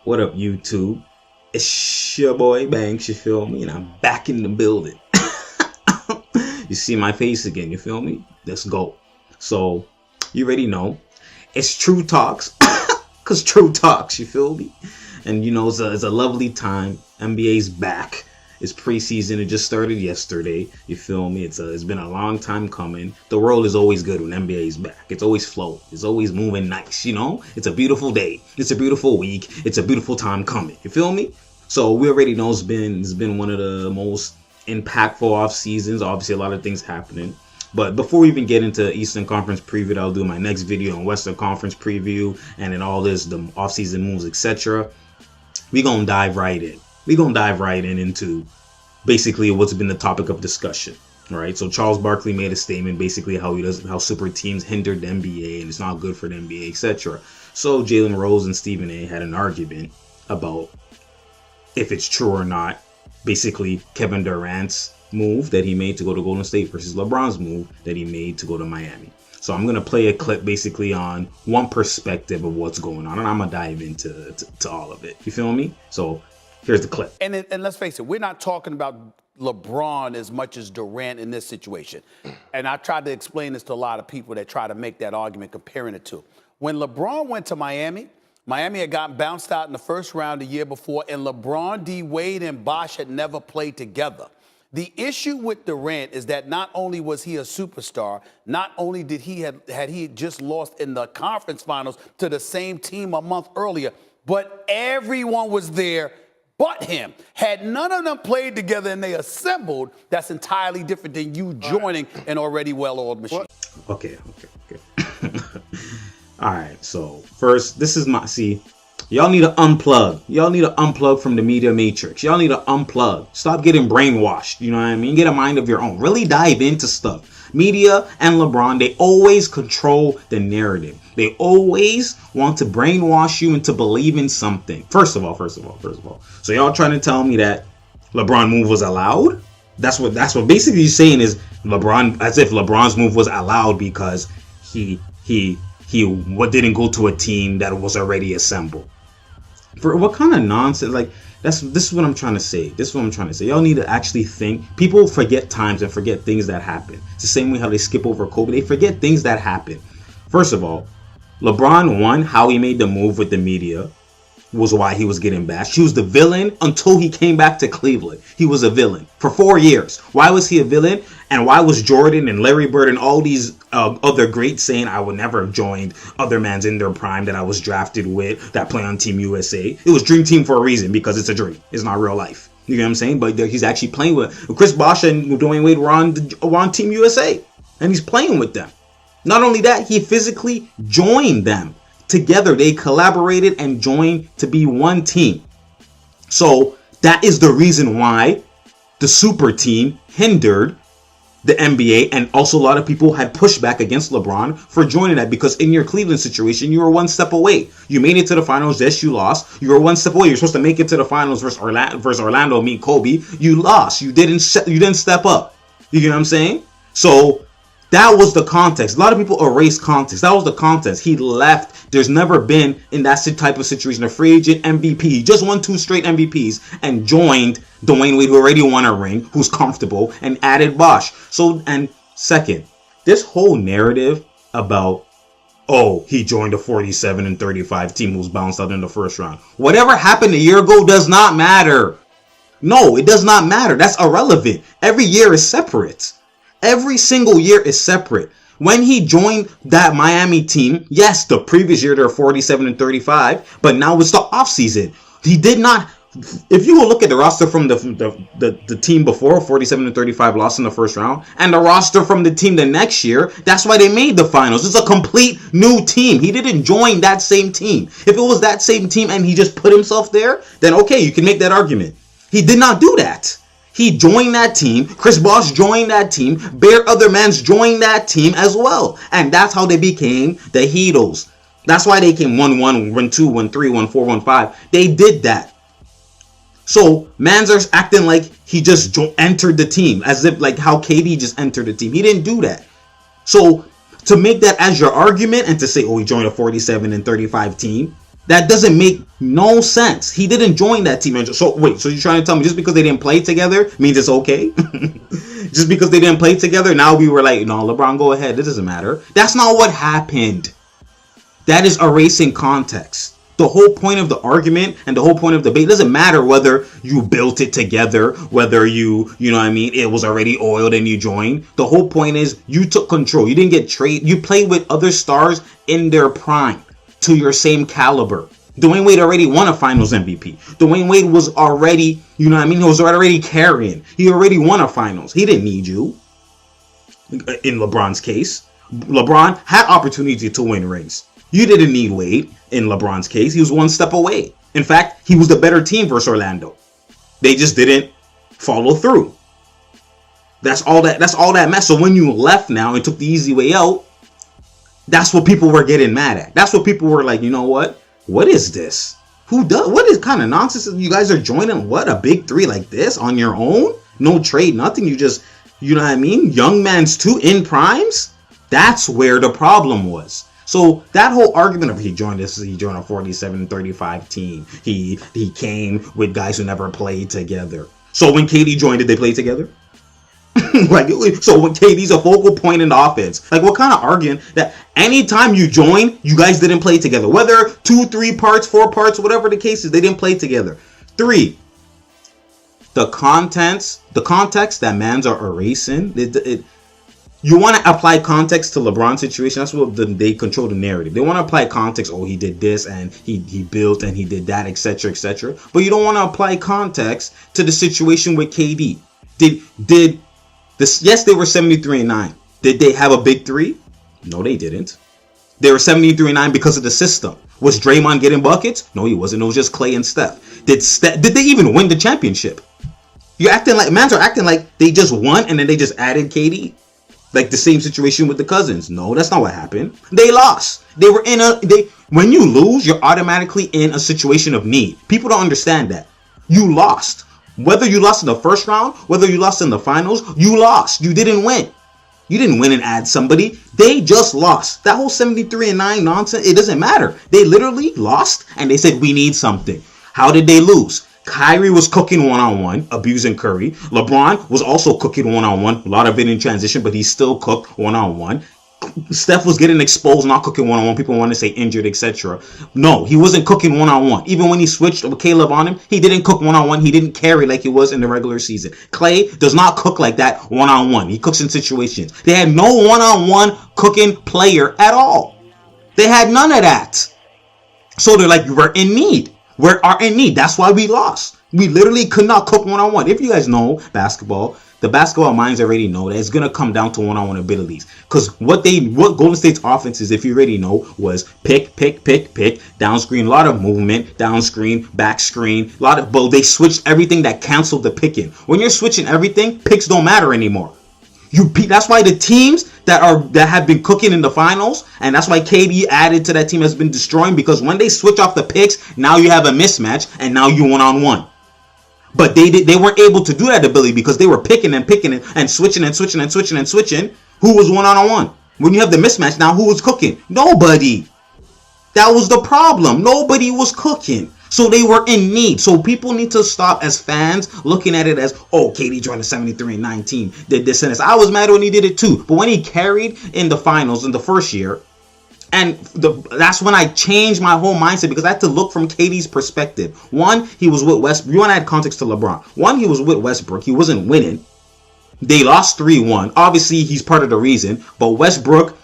What up, YouTube? It's your boy Banks, you feel me? And I'm back in the building. You see my face again, you feel me? Let's go. So, you already know. It's Tru Talks. Because Tru Talks, you feel me? And you know, it's a lovely time. NBA's back. It's preseason. It just started yesterday. You feel me? It's been a long time coming. The world is always good when NBA is back. It's always flowing. It's always moving nice, you know? It's a beautiful day. It's a beautiful week. It's a beautiful time coming. You feel me? So we already know it's been one of the most impactful off seasons. Obviously, a lot of things happening. But before we even get into Eastern Conference preview, I'll do my next video on Western Conference preview and then all this, the offseason moves, etc. We're going to dive right in. We're going to dive right into basically what's been the topic of discussion. All right. So Charles Barkley made a statement basically how super teams hindered the NBA and it's not good for the NBA, etc. So Jalen Rose and Stephen A had an argument about if it's true or not. Basically, Kevin Durant's move that he made to go to Golden State versus LeBron's move that he made to go to Miami. So I'm going to play a clip basically on one perspective of what's going on. And I'm going to dive into all of it. You feel me? So here's the clip. And let's face it, we're not talking about LeBron as much as Durant in this situation. And I tried to explain this to a lot of people that try to make that argument comparing the two. When LeBron went to Miami had gotten bounced out in the first round the year before, and LeBron, D. Wade, and Bosh had never played together. The issue with Durant is that not only was he a superstar, not only did had he just lost in the conference finals to the same team a month earlier, but everyone was there but him. Had none of them played together and they assembled, that's entirely different than you joining an already well-oiled machine. Okay. All right, so first, this is y'all need to unplug. Y'all need to unplug from the media matrix. Y'all need to unplug. Stop getting brainwashed. You know what I mean? Get a mind of your own. Really dive into stuff. Media and LeBron, they always control the narrative. They always want to brainwash you into believing something. First of all. So y'all trying to tell me that LeBron move was allowed? That's what basically you're saying is LeBron, as if LeBron's move was allowed because he didn't go to a team that was already assembled. For what kind of nonsense? Like, this is what I'm trying to say. Y'all need to actually think. People forget times and forget things that happen. It's the same way how they skip over Kobe. They forget things that happen. First of all, LeBron, how he made the move with the media was why he was getting bashed. He was the villain until he came back to Cleveland. He was a villain for 4 years. Why was he a villain? And why was Jordan and Larry Bird and all these other greats saying I would never have joined other mans in their prime that I was drafted with that play on Team USA? It was Dream Team for a reason, because it's a dream. It's not real life. You know what I'm saying? But he's actually playing with Chris Bosh and Dwayne Wade were on Team USA. And he's playing with them. Not only that, he physically joined them. Together, they collaborated and joined to be one team. So that is the reason why the super team hindered the NBA, and also a lot of people had pushback against LeBron for joining that, because in your Cleveland situation, you were one step away. You made it to the finals. Yes, you lost. You were one step away. You're supposed to make it to the finals versus Orlando, meet Kobe. You lost. You didn't step up. You get what I'm saying? So that was the context. A lot of people erase context. That was the context. He left. There's never been in that type of situation a free agent MVP. He just won 2 straight MVPs and joined Dwayne Wade, who already won a ring, who's comfortable, and added Bosh. So, and second, this whole narrative about, oh, he joined a 47-35 team who's bounced out in the first round. Whatever happened a year ago does not matter. No, it does not matter. That's irrelevant. Every year is separate. Every single year is separate. When he joined that Miami team, yes, the previous year they're 47-35, but now it's the offseason. He did not. If you will look at the roster from the team before, 47-35 lost in the first round, and the roster from the team the next year, that's why they made the finals. It's a complete new team. He didn't join that same team. If it was that same team and he just put himself there, then okay, you can make that argument. He did not do that. He joined that team. Chris Bosh joined that team. Bare other mans joined that team as well. And that's how they became the Heatles. That's why they came 1-1, 1-2, 1-3, 1-4, 1-5. They did that. So mans are acting like he just entered the team, as if like how KD just entered the team. He didn't do that. So to make that as your argument and to say, oh, he joined a 47-35 team, That doesn't make no sense. He didn't join that team. So wait, so you're trying to tell me just because they didn't play together means it's okay? Just because they didn't play together, now we were like, no, LeBron, go ahead. It doesn't matter. That's not what happened. That is erasing context. The whole point of the argument and the whole point of the debate doesn't matter whether you built it together, whether you know what I mean, it was already oiled and you joined. The whole point is you took control. You didn't get traded. You played with other stars in their prime to your same caliber. Dwayne Wade already won a Finals MVP. Dwayne Wade was already, you know what I mean, he was already carrying. He already won a Finals. He didn't need you. In LeBron's case, LeBron had opportunity to win rings. You didn't need Wade. In LeBron's case, he was one step away. In fact, he was the better team versus Orlando. They just didn't follow through. That's all that mess. So when you left now and took the easy way out, that's what people were getting mad at. That's what people were like, you know what? What is this? What is kind of nonsense? You guys are joining what? A big three like this on your own? No trade, nothing. You just, you know what I mean? Young man's two in primes? That's where the problem was. So that whole argument of he joined a 47-35 team. He came with guys who never played together. So when KD joined, did they play together? So when KD's a focal point in the offense, like what kind of argument that anytime you join, you guys didn't play together? Whether 2, 3 parts, 4 parts, whatever the case is, they didn't play together. 3, the context that mans are erasing. You want to apply context to LeBron's situation. That's what they control the narrative. They want to apply context. Oh, he did this and he built and he did that, etc., etc. But you don't want to apply context to the situation with KD. Yes, they were 73-9. Did they have a big three? No, they didn't. They were 73-9 because of the system. Was Draymond getting buckets? No, he wasn't. It was just Clay and Steph. Did they even win the championship? Mans are acting like they just won and then they just added KD. Like the same situation with the Cousins. No, that's not what happened. They lost. When you lose, you're automatically in a situation of need. People don't understand that. You lost. Whether you lost in the first round, whether you lost in the finals, you lost. You didn't win. You didn't win and add somebody. They just lost. That whole 73-9 nonsense, it doesn't matter. They literally lost and they said we need something. How did they lose? Kyrie was cooking one-on-one, abusing Curry. LeBron was also cooking one-on-one. A lot of it in transition, but he still cooked one-on-one. Steph was getting exposed, not cooking one-on-one. People want to say injured, etc. No, he wasn't cooking one-on-one. Even when he switched with Caleb on him, he didn't cook one-on-one. He didn't carry like he was in the regular season. Clay does not cook like that one-on-one. He cooks in situations. They had no one-on-one cooking player at all. They had none of that. So they're like, we're in need. We are in need. That's why we lost. We literally could not cook one-on-one. If you guys know basketball, the basketball minds already know that it's going to come down to one-on-one abilities. Because what Golden State's offense is, if you already know, was pick, down screen, a lot of movement, down screen, back screen, but they switched everything that canceled the picking. When you're switching everything, picks don't matter anymore. That's why the teams that have been cooking in the finals, and that's why KD added to that team has been destroying, because when they switch off the picks, now you have a mismatch and now you one-on-one. But they weren't able to do that ability because they were picking and switching. Who was one-on-one? When you have the mismatch, now who was cooking? Nobody. That was the problem. Nobody was cooking. So they were in need. So people need to stop as fans looking at it as, oh, KD joined the 73-9 team, did this and this. I was mad when he did it too. But when he carried in the finals in the first year, and that's when I changed my whole mindset, because I had to look from KD's perspective. One, he was with Westbrook. You want to add context to LeBron. One, he was with Westbrook. He wasn't winning. They lost 3-1. Obviously, he's part of the reason. But Westbrook,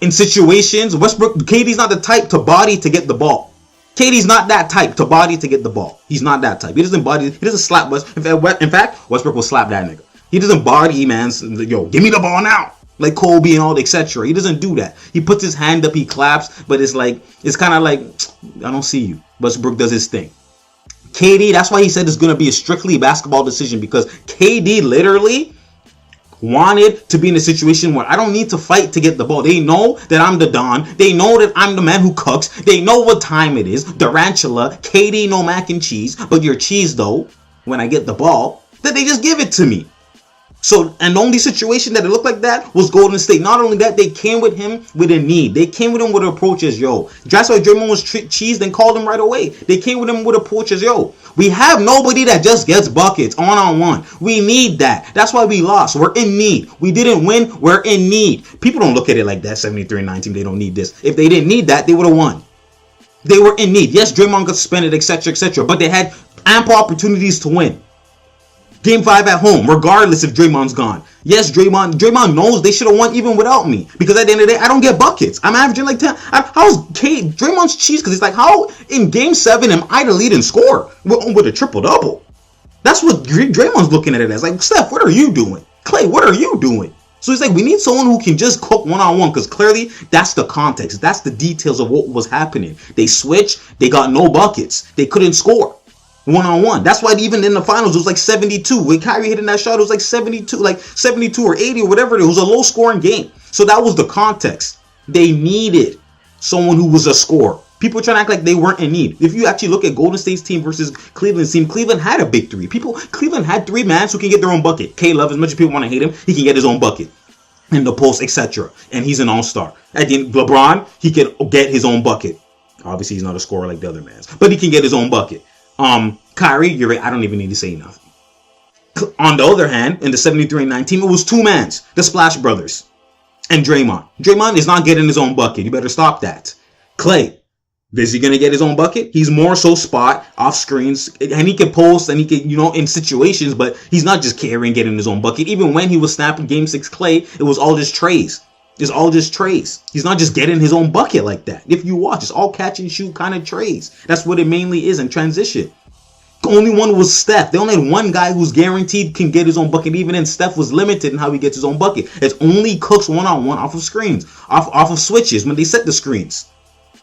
in situations, KD's not the type to body to get the ball. KD's not that type to body to get the ball. He's not that type. He doesn't slap Westbrook. In fact, Westbrook will slap that nigga. He doesn't body, man. Yo, give me the ball now. Like Kobe and all, etc. He doesn't do that. He puts his hand up, he claps, but it's kind of like, I don't see you. Westbrook does his thing. KD, that's why he said it's going to be a strictly basketball decision, because KD literally wanted to be in a situation where I don't need to fight to get the ball. They know that I'm the Don. They know that I'm the man who cooks. They know what time it is. Durantula, KD, no mac and cheese, but your cheese though, when I get the ball, that they just give it to me. So, and the only situation that it looked like that was Golden State. Not only that, they came with him with a need. They came with him with approaches, yo. That's why Draymond was cheesed and called him right away. They came with him with approaches, yo. We have nobody that just gets buckets on-on-one. We need that. That's why we lost. We're in need. We didn't win. We're in need. People don't look at it like that, 73-19. They don't need this. If they didn't need that, they would have won. They were in need. Yes, Draymond got suspended, etc., etc., but they had ample opportunities to win. Game 5 at home, regardless if Draymond's gone. Yes, Draymond knows they should have won even without me. Because at the end of the day, I don't get buckets. I'm averaging like 10. How's Draymond's cheese? Because it's like, how in Game 7 am I the lead in score with a triple-double? That's what Draymond's looking at it as. Like, Steph, what are you doing? Clay, what are you doing? So he's like, we need someone who can just cook one-on-one. Because clearly, that's the context. That's the details of what was happening. They switched. They got no buckets. They couldn't score. One-on-one. That's why even in the finals, it was like 72. When Kyrie hitting that shot, it was like 72 or 80 or whatever. It was a low-scoring game. So that was the context. They needed someone who was a scorer. People trying to act like they weren't in need. If you actually look at Golden State's team versus Cleveland's team, Cleveland had a big three. Cleveland had three men who can get their own bucket. K-Love, as much as people want to hate him, he can get his own bucket in the post, etc. And he's an all-star. At the end, LeBron, he can get his own bucket. Obviously, he's not a scorer like the other mans, but he can get his own bucket. Kyrie, you're right. I don't even need to say nothing. On the other hand, in the 73-9 team, it was two mans, the Splash Brothers, and Draymond. Draymond is not getting his own bucket. You better stop that. Clay, is he gonna get his own bucket? He's more so spot off screens, and he can post, and he can, in situations, but he's not just carrying, getting his own bucket. Even when he was snapping Game 6 Clay, it was all just trays. It's all just trays. He's not just getting his own bucket like that. If you watch, it's all catch and shoot kind of trays. That's what it mainly is in transition. The only one was Steph. They only had one guy who's guaranteed can get his own bucket. Even then, Steph was limited in how he gets his own bucket. It's only Cooks one-on-one off of screens, off of switches when they set the screens.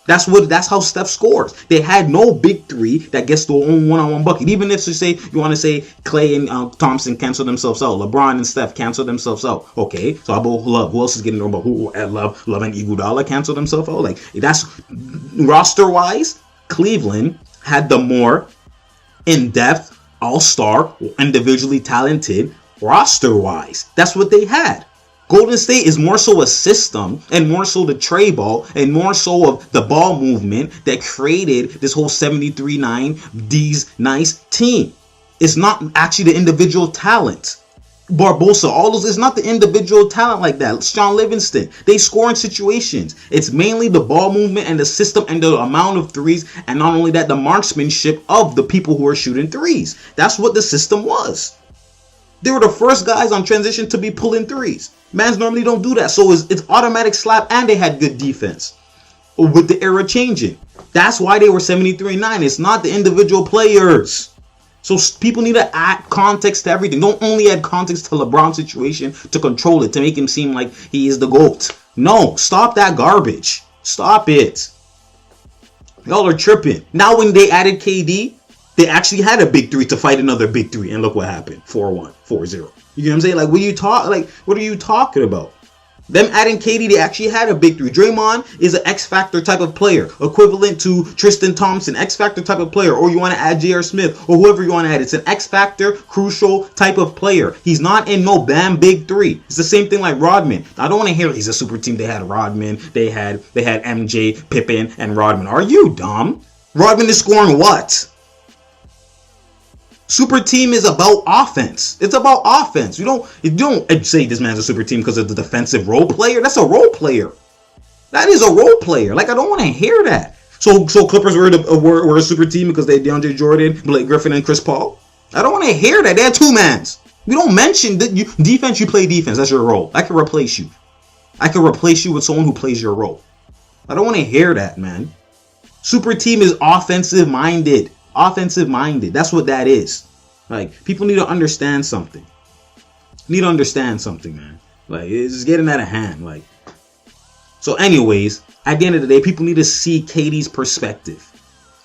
That's how Steph scores. They had no big three that gets their own one-on-one bucket. Even if you want to say Clay and Thompson cancel themselves out, LeBron and Steph cancel themselves out. Okay, so how about Love? Who else is getting their own bucket? Love and Iguodala cancel themselves out. Like, that's roster-wise. Cleveland had the more in-depth, all-star, individually talented roster-wise. That's what they had. Golden State is more so a system, and more so the tray ball, and more so of the ball movement that created this whole 73-9 D's nice team. It's not actually the individual talent. Barbosa, all those, it's not the individual talent like that. Sean Livingston, they score in situations. It's mainly the ball movement and the system and the amount of threes, and not only that, the marksmanship of the people who are shooting threes. That's what the system was. They were the first guys on transition to be pulling threes. Mans normally don't do that, so it's automatic slap, and they had good defense with the era changing. That's why they were 73-9. It's not the individual players. So people need to add context to everything. Don't only add context to LeBron's situation to control it, to make him seem like he is the GOAT. No, stop that garbage. Stop it. Y'all are tripping. Now when they added KD, they actually had a big three to fight another big three. And look what happened. 4-1, 4-0. You know what I'm saying? Like, what are you talking about? Them adding KD, they actually had a big three. Draymond is an X-Factor type of player, equivalent to Tristan Thompson, X-Factor type of player. Or you want to add J.R. Smith, or whoever you want to add. It's an X-Factor, crucial type of player. He's not in no bam big three. It's the same thing like Rodman. I don't want to hear he's a super team. They had Rodman, they had MJ, Pippen, and Rodman. Are you dumb? Rodman is scoring what? Super team is about offense. It's about offense. You don't say this man's a super team because of the defensive role player. That's a role player. That is a role player. Like, I don't want to hear that. So Clippers were a super team because they had DeAndre Jordan, Blake Griffin, and Chris Paul. I don't want to hear that. They had two mans. We don't mention that defense. You play defense. That's your role. I can replace you. I can replace you with someone who plays your role. I don't want to hear that, man. Super team is offensive minded. Offensive minded. That's what that is. Like, people need to understand something. Man. Like, it's getting out of hand. Like, so anyways, at the end of the day, people need to see KD's perspective.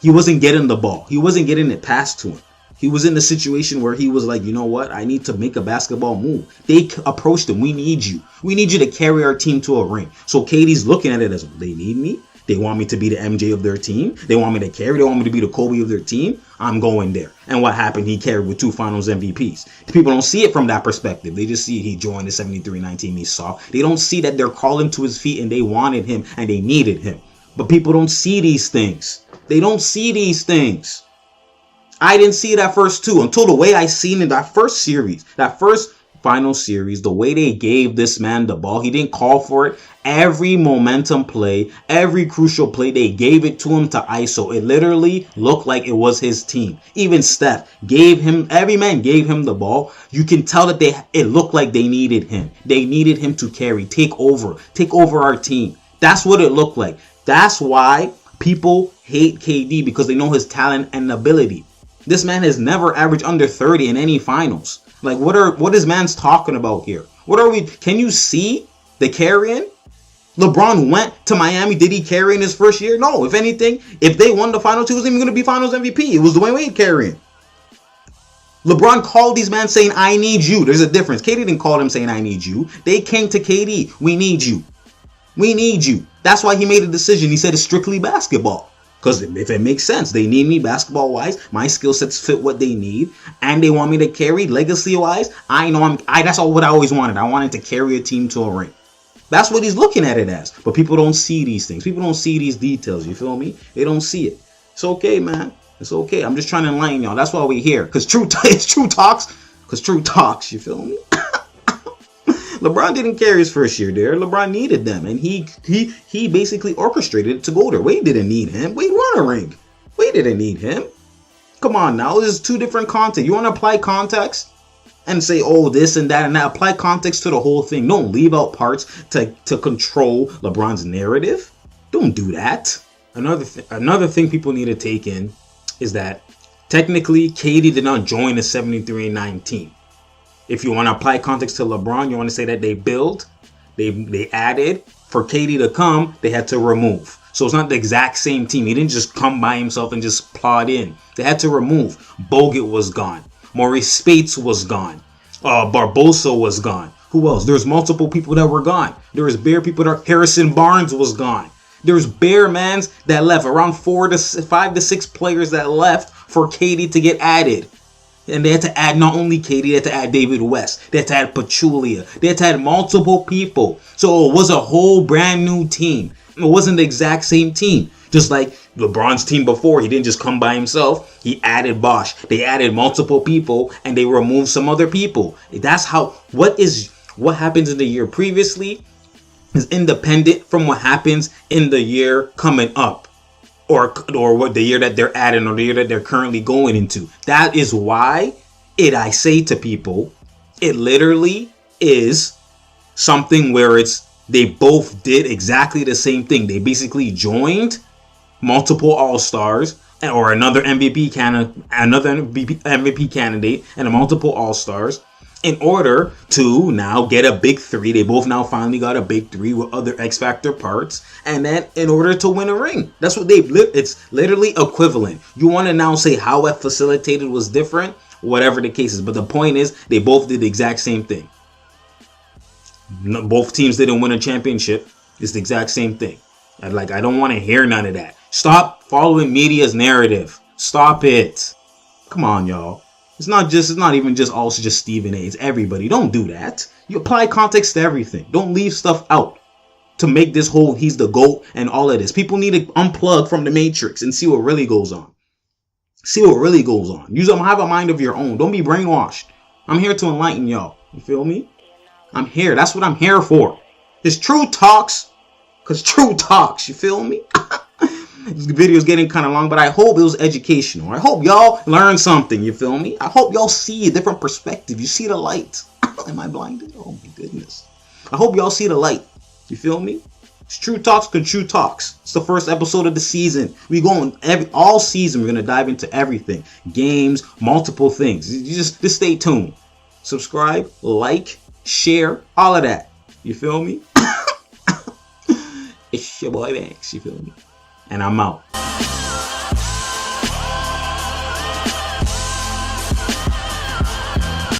He wasn't getting the ball. He wasn't getting it passed to him. He was in the situation where he was like, you know what? I need to make a basketball move. They approached him. We need you. We need you to carry our team to a ring. So KD's looking at it as, they need me? They want me to be the MJ of their team. They want me to carry. They want me to be the Kobe of their team. I'm going there. And what happened? He carried with 2 finals MVPs. People don't see it from that perspective. They just see he joined the 73-9 team he saw. They don't see that they're calling to his feet and they wanted him and they needed him. But people don't see these things. They don't see these things. I didn't see that first 2 until the way I seen in that first series, that first final series, the way they gave this man the ball. He didn't call for it. Every momentum play, every crucial play, they gave it to him to ISO. It literally looked like it was his team. Even Steph every man gave him the ball. You can tell that it looked like they needed him. They needed him to carry, take over our team. That's what it looked like. That's why people hate KD, because they know his talent and ability. This man has never averaged under 30 in any finals. Like, what is man's talking about here? Can you see the carrying? LeBron went to Miami. Did he carry in his first year? No. If anything, if they won the finals, he wasn't even going to be finals MVP. It was Dwayne Wade carrying. LeBron called these men saying, I need you. There's a difference. KD didn't call them saying, I need you. They came to KD. We need you. We need you. That's why he made a decision. He said it's strictly basketball. Because if it makes sense, they need me basketball-wise. My skill sets fit what they need. And they want me to carry legacy-wise. I know that's all what I always wanted. I wanted to carry a team to a ring. That's what he's looking at it as. But people don't see these things. People don't see these details. You feel me? They don't see it. It's okay, man. It's okay. I'm just trying to enlighten y'all. That's why we're here. Because it's true talks. Because true talks. You feel me? LeBron didn't carry his first year there. LeBron needed them. And he basically orchestrated it to go there. Wade didn't need him. Wade won a ring. Wade didn't need him. Come on now. This is 2 different context. You want to apply context? And say, oh, this and that and that. Apply context to the whole thing. Don't leave out parts to control LeBron's narrative. Don't do that. Another thing people need to take in is that technically KD did not join the 73-9 team. If you want to apply context to LeBron, you want to say that they added. For KD to come, they had to remove. So it's not the exact same team. He didn't just come by himself and just plod in. They had to remove. Bogut was gone. Maurice Spates was gone. Barbosa was gone. Who else? There's multiple people that were gone. There was bare people that Harrison Barnes was gone. There's bare mans that left. Around 5 to 6 players that left for KD to get added. And they had to add not only KD, they had to add David West. They had to add Pachulia. They had to add multiple people. So it was a whole brand new team. It wasn't the exact same team. Just like LeBron's team before, he didn't just come by himself. He added Bosh. They added multiple people and they removed some other people. That's how, what happens in the year previously is independent from what happens in the year coming up. Or what the year that they're adding or the year that they're currently going into. That is why I say to people, it literally is something where they both did exactly the same thing. They basically joined multiple All-Stars or another MVP candidate and a multiple All-Stars in order to now get a big 3. They both now finally got a big 3 with other X Factor parts. And then in order to win a ring. That's what it's literally equivalent. You want to now say how it facilitated was different? Whatever the case is. But the point is, they both did the exact same thing. Both teams didn't win a championship. It's the exact same thing. I don't want to hear none of that. Stop following media's narrative. Stop it. Come on, y'all. It's not even just also just Stephen A. It's everybody. Don't do that. You apply context to everything. Don't leave stuff out to make this whole he's the GOAT and all of this. People need to unplug from the matrix and see what really goes on. See what really goes on. Have a mind of your own. Don't be brainwashed. I'm here to enlighten y'all. You feel me? I'm here. That's what I'm here for. It's true talks. Because true talks. You feel me? This video is getting kind of long, but I hope it was educational. I hope y'all learn something. You feel me? I hope y'all see a different perspective. You see the light. Am I blinded? Oh my goodness. I hope y'all see the light. You feel me? It's True Talks because True Talks. It's the first episode of the season. We going all season. We're gonna dive into everything, games, multiple things. You just stay tuned. Subscribe, like, share, all of that. You feel me? It's your boy Banks. You feel me? And I'm out.